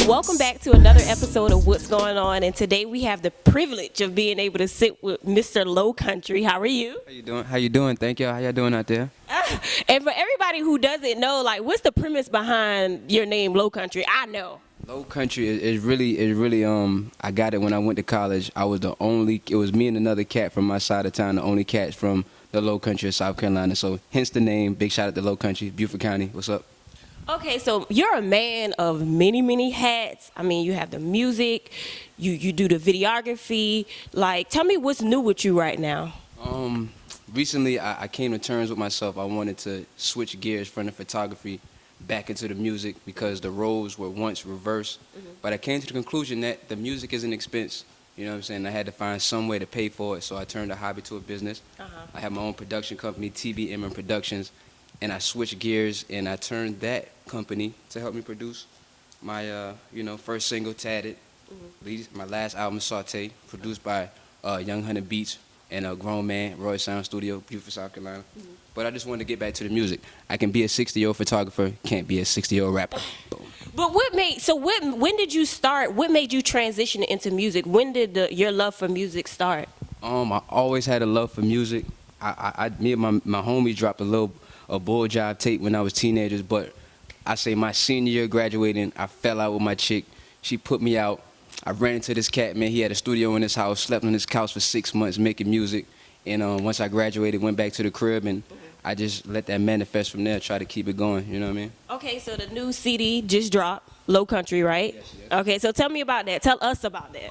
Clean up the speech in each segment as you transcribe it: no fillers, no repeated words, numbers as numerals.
Welcome back to another episode of What's Going On, and today we have the privilege of being able to sit with Mr. LoKuntry. How are you? How you doing? How you doing? Thank y'all. How y'all doing out there? And for everybody who doesn't know, like, what's the premise behind your name, LoKuntry? I know. LoKuntry is really I got it when I went to college. I was the only. It was me and another cat from my side of town, the only cats from the LoKuntry of South Carolina. So hence the name. Big shout out to LoKuntry, Beaufort County. What's up? Okay, so you're a man of many, many hats. I mean, you have the music, you do the videography. Like, tell me what's new with you right now. Recently I came to terms with myself. I wanted to switch gears from the photography back into the music because the roles were once reversed. But I came to the conclusion that the music is an expense. You know what I'm saying? I had to find some way to pay for it, so I turned a hobby to a business. I have my own production company, TBM Productions. And I switched gears and I turned that company to help me produce my, first single, Tatted. My last album, Saute, produced by Young Hunter Beats and a grown man, Roy Sound Studio, Beaufort, South Carolina. But I just wanted to get back to the music. I can be a 60-year-old photographer, can't be a 60-year-old rapper. Boom. But when did you start? What made you transition into music? When did your love for music start? I always had a love for music. Me and my homies dropped a bull jive tape when I was teenagers, but I say my senior year graduating, I fell out with my chick. She put me out. I ran into this cat, man. He had a studio in his house, slept on his couch for 6 months making music. And once I graduated, went back to the crib, and I just let that manifest from there, try to keep it going, you know what I mean? Okay, so the new CD just dropped, LoKuntry, right? Yes. Okay, so tell me about that. Tell us about that.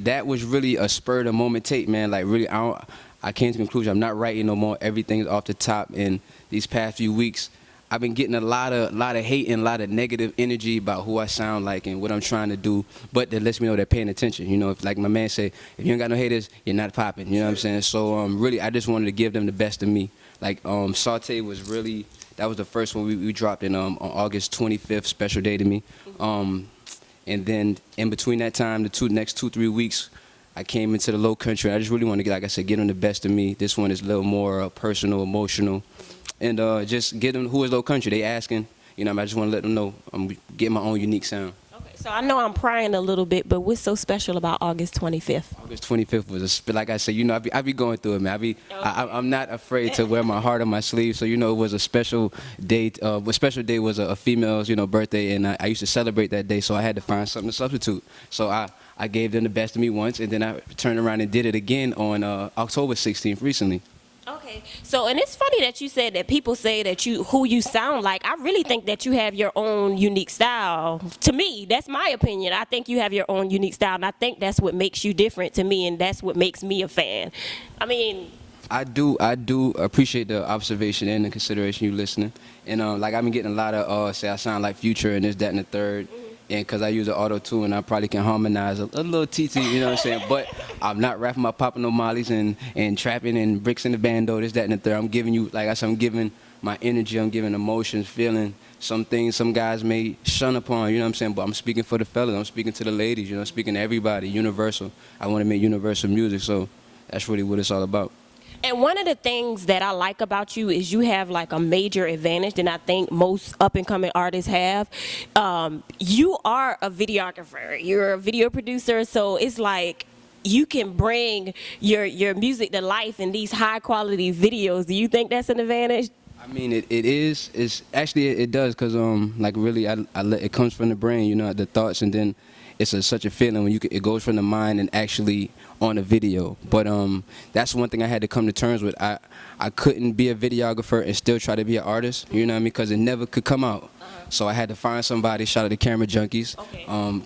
That was really a spur of the moment tape, man. Like, really, I came to the conclusion I'm not writing no more. Everything's off the top. And these past few weeks, I've been getting a lot of hate and a lot of negative energy about who I sound like and what I'm trying to do. But that lets me know they're paying attention. You know, if, like my man said, if you ain't got no haters, you're not popping. You know what I'm saying? So really, I just wanted to give them the best of me. Like Saute was really, that was the first one we dropped in on August 25th, special day to me. And then in between that time, the next 2-3 weeks, I came into the LoKuntry. I just really want to, like I said, get them the best of me. This one is a little more personal, emotional, and just get them who is LoKuntry. They asking, you know, I just want to let them know I'm getting my own unique sound. Okay, so I know I'm prying a little bit, but what's so special about August 25th? August 25th was like I said, you know, I be going through it, man. I'm not afraid to wear my heart on my sleeve. So, you know, it was a special date. A special day was a female's, birthday, and I used to celebrate that day. So I had to find something to substitute. So I gave them the best of me once, and then I turned around and did it again on October 16th recently. Okay, so, and it's funny that you said that people say that who you sound like. I really think that you have your own unique style. To me, that's my opinion. I think you have your own unique style, and I think that's what makes you different to me, and that's what makes me a fan. I mean, I do appreciate the observation and the consideration you listening. And like I've been getting a lot of say I sound like Future and this, that, and the third. and because I use an auto tune, I probably can harmonize a little TT, you know what I'm saying? But I'm not rapping about popping no mollies and trapping and bricks in the bando, this, that, and the third. I'm giving you, like I said, I'm giving my energy, I'm giving emotions, feeling. Some things some guys may shun upon, you know what I'm saying? But I'm speaking for the fellas, I'm speaking to the ladies, you know, I'm speaking to everybody, universal. I want to make universal music, so that's really what it's all about. And one of the things that I like about you is you have like a major advantage than I think most up and coming artists have. You are a videographer, you're a video producer, so it's like you can bring your music to life in these high quality videos. Do you think that's an advantage? I mean, it is. It's actually it does, cause like really, it comes from the brain, you know, the thoughts, and then it's such a feeling when it goes from the mind and actually on a video. But that's one thing I had to come to terms with. I couldn't be a videographer and still try to be an artist, you know what I mean? Because it never could come out. So I had to find somebody. Shout out to Camera Junkies,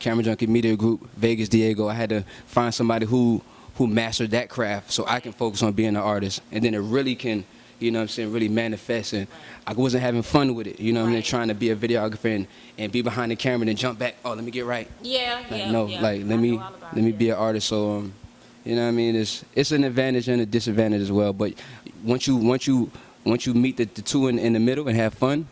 Camera Junkie Media Group, Vegas Diego. I had to find somebody who mastered that craft, so I can focus on being an artist, and then it really can, you know what I'm saying, really manifest. And I wasn't having fun with it, you know what I mean, trying to be a videographer and be behind the camera and then jump back, oh, let me get right. Yeah, like, no, like let me be an artist. So you know what I mean, it's an advantage and a disadvantage as well. But once you meet the two in the middle and have fun,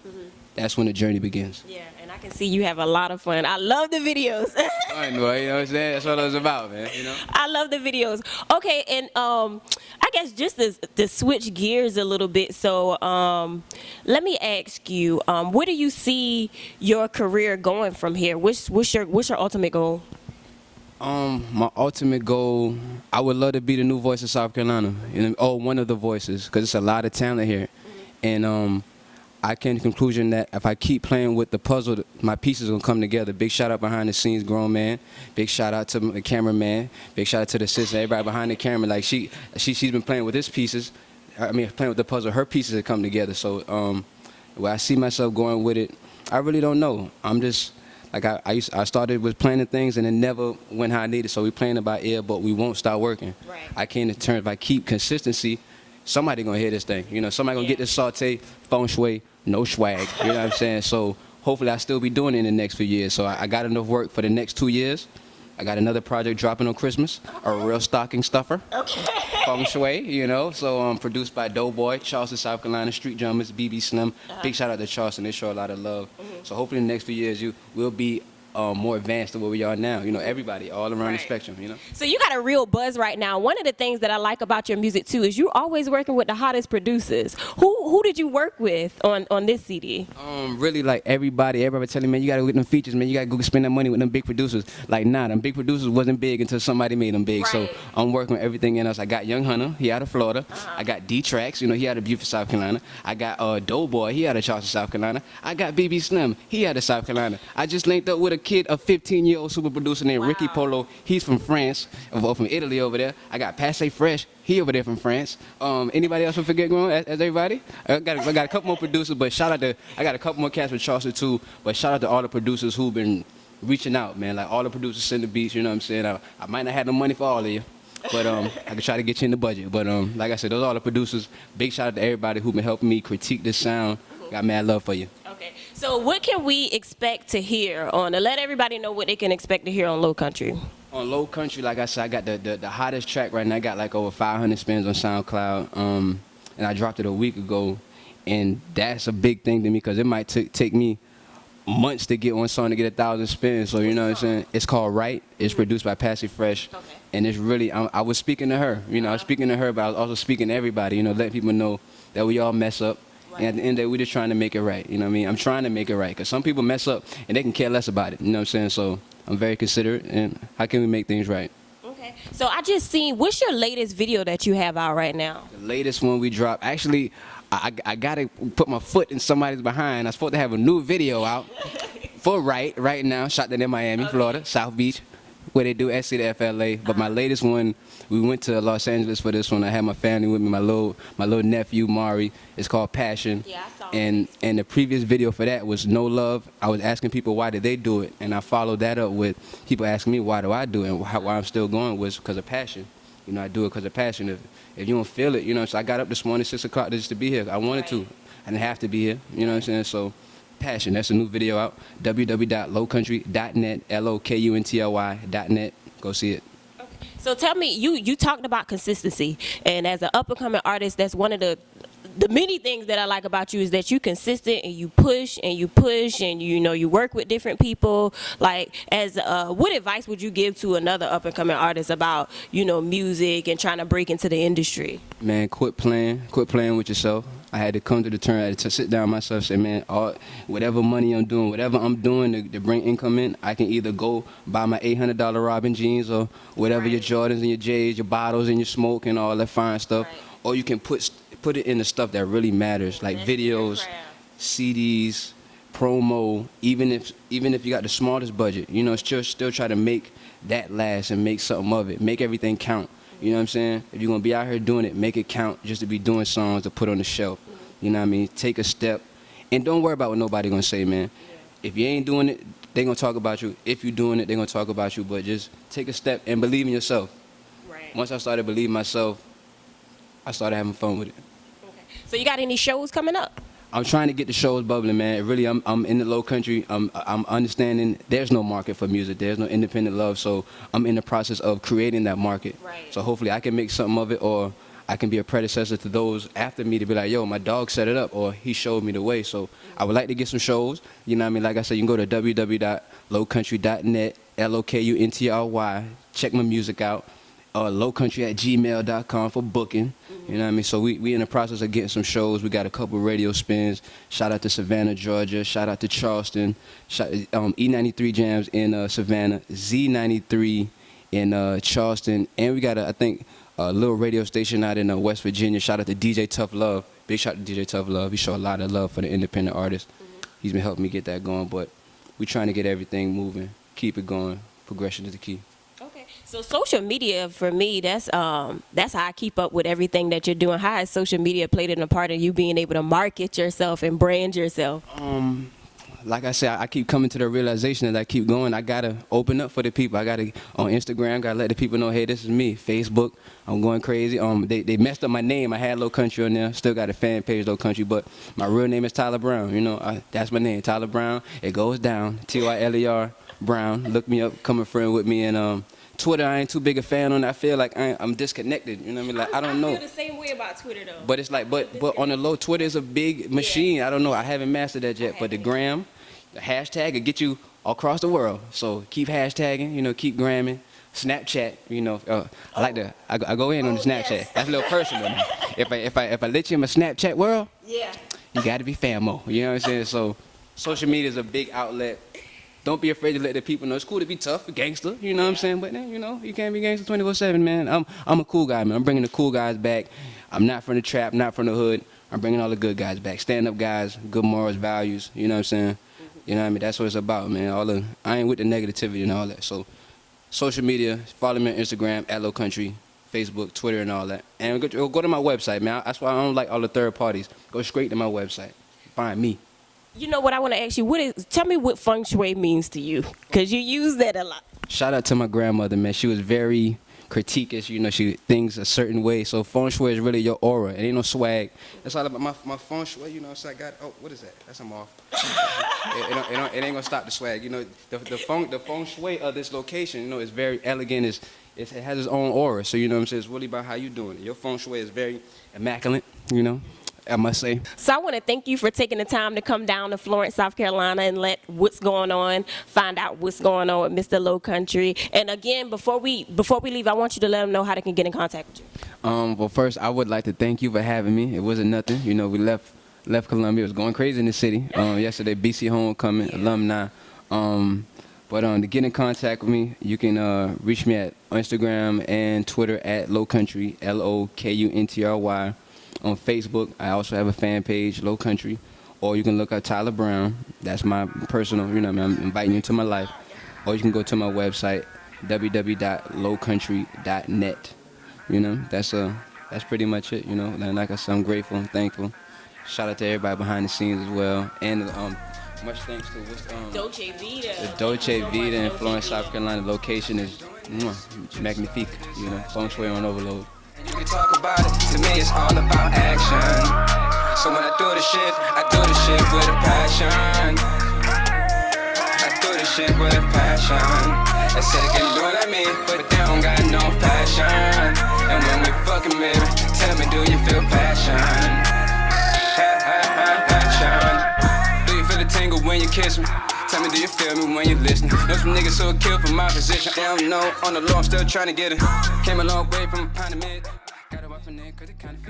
that's when the journey begins. Yeah, and I can see you have a lot of fun. I love the videos. I know, you know what I'm saying? That's what it was about, man, you know? I love the videos. Okay, and I guess just to switch gears a little bit, so let me ask you, where do you see your career going from here? What's your ultimate goal? My ultimate goal, I would love to be the new voice of South Carolina. You know, one of the voices, because it's a lot of talent here. And I came to the conclusion that if I keep playing with the puzzle, my pieces are going to come together. Big shout out behind the scenes, grown man. Big shout out to the cameraman. Big shout out to the assistant, everybody behind the camera. Like she's been playing with his pieces. I mean, playing with the puzzle, her pieces have come together. So where I see myself going with it, I really don't know. I'm just, like I started with planning things and it never went how I needed. So we playing it by ear, but we won't start working. Right. I came to terms, if I keep consistency, somebody gonna hear this thing. You know, somebody gonna get this saute, feng shui, no swag. You know what I'm saying? So hopefully I'll still be doing it in the next few years. So I got enough work for the next 2 years. I got another project dropping on Christmas, a real stocking stuffer. Okay. Feng shui, you know. So produced by Doughboy, Charleston, South Carolina, Street Drummers, BB Slim. Big shout out to Charleston. They show a lot of love. So hopefully in the next few years we'll be more advanced than where we are now. You know, everybody all around the spectrum, you know. So you got a real buzz right now. One of the things that I like about your music too is you're always working with the hottest producers. Who did you work with on this CD? Really, like everybody telling me, man, you gotta get them features, man, you gotta go spend that money with them big producers. Like, nah, them big producers wasn't big until somebody made them big. So I'm working with everything in us. I got Young Hunter, he out of Florida. I got D-Trax, you know, he out of Beaufort, South Carolina. I got Doughboy, he out of Charleston, South Carolina. I got BB Slim, he out of South Carolina. I just linked up with a 15-year-old super producer named Ricky Polo. He's from France, or from Italy over there. I got Passe Fresh. He over there from France. Anybody else will forget going as everybody? I got a couple more producers, but I got a couple more cats with Charleston too. But shout out to all the producers who've been reaching out, man. Like all the producers send the beats. You know what I'm saying? I might not have the money for all of you, but I can try to get you in the budget. But like I said, those are all the producers. Big shout out to everybody who've been helping me critique this sound. Got mad love for you. Okay. So what can we expect to hear let everybody know what they can expect to hear on LoKuntry? On LoKuntry, like I said, I got the hottest track right now. I got like over 500 spins on SoundCloud, and I dropped it a week ago, and that's a big thing to me because it might take me months to get one song to get 1,000 spins. So you know what I'm saying? It's called Right. It's produced by Passe Fresh, and it's really I was speaking to her. You know, I was speaking to her, but I was also speaking to everybody. You know, letting people know that we all mess up. And at the end of the day, we're just trying to make it right. You know what I mean? I'm trying to make it right because some people mess up and they can care less about it. You know what I'm saying? So I'm very considerate. And how can we make things right? Okay. So I just seen, what's your latest video that you have out right now? The latest one we dropped. Actually, I got to put my foot in somebody's behind. I'm supposed to have a new video out for right now. Shot that in Miami, Florida, South Beach, where they do SC to FLA. But my latest one, we went to Los Angeles for this one. I had my family with me, my little nephew Mari. It's called Passion. Yeah, I saw it. And the previous video for that was No Love. I was asking people why did they do it, and I followed that up with people asking me why do I do it, and why I'm still going was because of passion. You know, I do it because of passion. If you don't feel it, you know. So I got up this morning 6 o'clock just to be here. I wanted to. I didn't have to be here. You know what I'm saying? So Passion. That's a new video out. www.lokuntry.net, LoKuntry.net. Go see it. So tell me, you talked about consistency, and as an up-and-coming artist, that's one of the many things that I like about you is that you consistent and you push and you push and you work with different people. Like, as what advice would you give to another up-and-coming artist about music and trying to break into the industry? Man, quit playing with yourself. I had to come to the turn. I had to sit down myself and say, man, whatever money I'm doing, whatever I'm doing to bring income in, I can either go buy my $800 Robin jeans or whatever, your Jordans and your J's, your bottles and your smoke and all that fine stuff, or you can put it in the stuff that really matters, like videos, CDs, promo. Even if you got the smallest budget, still try to make that last and make something of it. Make everything count. You know what I'm saying? If you're going to be out here doing it, make it count just to be doing songs to put on the shelf. You know what I mean? Take a step. And don't worry about what nobody going to say, man. If you ain't doing it, they going to talk about you. If you're doing it, they going to talk about you. But just take a step and believe in yourself. Right. Once I started believing myself, I started having fun with it. Okay. So you got any shows coming up? I'm trying to get the shows bubbling, man. Really, I'm in the LoKuntry. I'm understanding there's no market for music. There's no independent love. So I'm in the process of creating that market. Right. So hopefully I can make something of it, or I can be a predecessor to those after me to be like, yo, my dog set it up, or he showed me the way. So I would like to get some shows. You know what I mean? Like I said, you can go to www.lokuntry.net, LoKuntry. Check my music out. LoKuntry@gmail.com for booking. You know what I mean? So we in the process of getting some shows. We got a couple radio spins. Shout out to Savannah, Georgia. Shout out to Charleston. E93 Jams in Savannah. Z93 in Charleston. And we got I think a little radio station out in West Virginia. Shout out to DJ Tough Love. Big shout out to DJ Tough Love. He showed a lot of love for the independent artists. He's been helping me get that going. But we trying to get everything moving. Keep it going. Progression is the key. So social media for me, that's how I keep up with everything that you're doing. How has social media played a part in you being able to market yourself and brand yourself? Like I said, I keep coming to the realization that I keep going. I gotta open up for the people. I gotta on Instagram, gotta let the people know, hey, this is me. Facebook, I'm going crazy. They messed up my name. I had LoKuntry on there. Still got a fan page, LoKuntry, but my real name is Tyler Brown. That's my name, Tyler Brown. It goes down, Tyler Brown. Look me up, come a friend with me, and Twitter, I ain't too big a fan on. I feel like I'm disconnected. You know what I mean? Like I don't know. I feel the same way about Twitter though. But it's like, but on the low, Twitter is a big machine. Yeah. I don't know. I haven't mastered that yet. But the gram, the hashtag, will get you across the world. So keep hashtagging. Keep gramming. Snapchat. I like to. I go in on the Snapchat. Yes. That's a little personal. If I let you in my Snapchat world, you got to be famo. You know what I'm saying? So social media is a big outlet. Don't be afraid to let the people know. It's cool to be tough, a gangster, you know what I'm saying? But then, you can't be gangster 24/7, man. I'm a cool guy, man. I'm bringing the cool guys back. I'm not from the trap, not from the hood. I'm bringing all the good guys back. Stand-up guys, good morals, values, you know what I'm saying? You know what I mean? That's what it's about, man. I ain't with the negativity and all that. So social media, follow me on Instagram, @LoKuntry, Facebook, Twitter, and all that. And go to my website, man. That's why I don't like all the third parties. Go straight to my website. Find me. You know what I want to ask you? Tell me what feng shui means to you, because you use that a lot. Shout out to my grandmother, man. She was very critiquish. She things a certain way. So feng shui is really your aura. It ain't no swag. That's all about my feng shui. So I got. Oh, what is that? That's I'm off. it ain't gonna stop the swag. The feng shui of this location. Is very elegant. It has its own aura. So what I'm saying. It's really about how you doing it. Your feng shui is very immaculate. I must say. So I want to thank you for taking the time to come down to Florence, South Carolina, and find out what's going on with Mr. LoKuntry. And again, before we leave, I want you to let them know how they can get in contact with you. Well, first, I would like to thank you for having me. It wasn't nothing. We left Columbia. It was going crazy in the city. Yesterday, BC Homecoming, alumni. But to get in contact with me, you can reach me at Instagram and Twitter @LoKuntry, LoKuntry. On Facebook, I also have a fan page, LoKuntry, or you can look up Tyler Brown. That's my personal, I'm inviting you into my life. Or you can go to my website, www.lokuntry.net. That's pretty much it. And like I said, I'm grateful and thankful. Shout out to everybody behind the scenes as well, and much thanks to Dolce Vita. The Dolce Vita in Florence, South Carolina. The location is magnifique. Feng shui on overload. You can talk about it, to me it's all about action. So when I do the shit with a passion. I do this shit with a passion. They say they can do it like me, but they don't got no passion. And when we fucking, baby, tell me, do you feel passion? Passion. Do you feel the tingle when you kiss me? Tell me, do you feel me when you listening? Know some niggas who'll kill for my position. They don't know, on the low, I'm still trying to get it. Came a long way from a pound of mid. Got it off in there, cause it kinda